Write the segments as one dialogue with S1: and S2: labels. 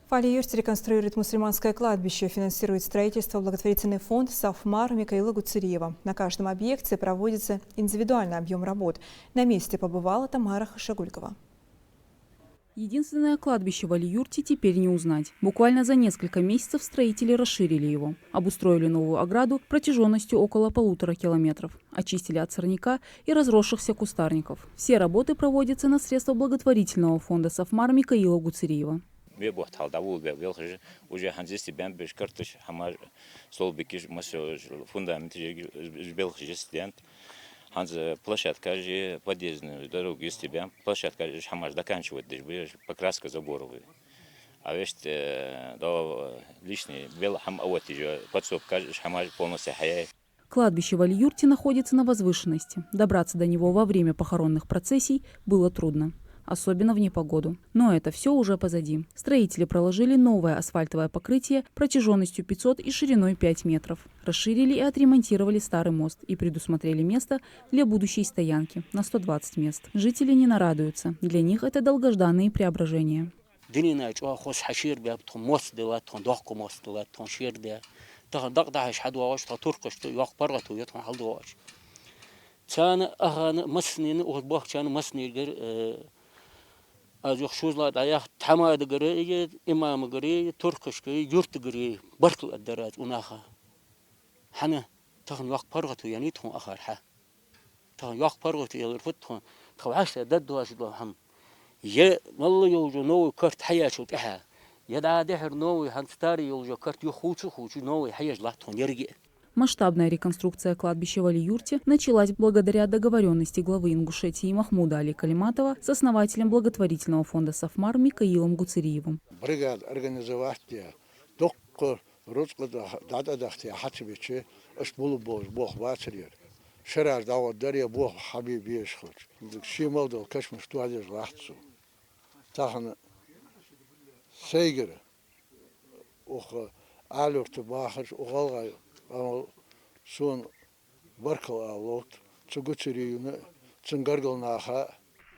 S1: В Али-Юрте реконструирует мусульманское кладбище, финансирует строительство благотворительный фонд «Сафмар» Микаила Гуцериева. На каждом объекте проводится индивидуальный объем работ. На месте побывала Тамара Хашагулькова.
S2: Единственное кладбище в Али-Юрте теперь не узнать. Буквально за несколько месяцев строители расширили его. Обустроили новую ограду протяженностью около 1,5 километров. Очистили от сорняка и разросшихся кустарников. Все работы проводятся на средства благотворительного фонда «Сафмар» Микаила Гуцериева.
S3: Площадка же подъездную дорогу из тебя, площадка же хамаш заканчивает, покраска заборовая. А ведь до лишней бел хам аватижа подсобка же хамаш полностью хаяй.
S2: Кладбище в Али-Юрте находится на возвышенности. Добраться до него во время похоронных процессий было трудно. Особенно в непогоду. Но это все уже позади. Строители проложили новое асфальтовое покрытие протяженностью 500 и шириной 5 метров. Расширили и отремонтировали старый мост и предусмотрели место для будущей стоянки на 120 мест. Жители не нарадуются. Для них это долгожданные преображения.
S4: از یخشوزلا دایا تمام دگری امام گری ترکش گری یورت گری برکل الدرات وناخا حنا تخن وقت فرغتو يعني تخن آخر ح تخن وقت فرغتو يلرفت تخن خواشة دد واسدو هم يه والله يوجو نوي كرت حياة شو تحا يدا دهر نوي هنستاري يوجو كرت يخوچو نوي حياة لا تخن يرجع.
S2: Масштабная реконструкция кладбища в Али-Юрте началась благодаря договоренности главы Ингушетии Махмуда Али Калиматова с основателем благотворительного фонда «Сафмар» Микаилом Гуцериевым.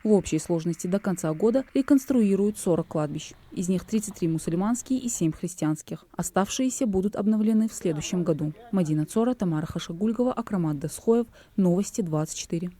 S2: В общей сложности до конца года реконструируют 40 кладбищ. Из них 33 мусульманские и 7 христианских. Оставшиеся будут обновлены в следующем году. Мадина Цора, Тамара Хашагулькова, Акрамат Дасхоев. Новости 24.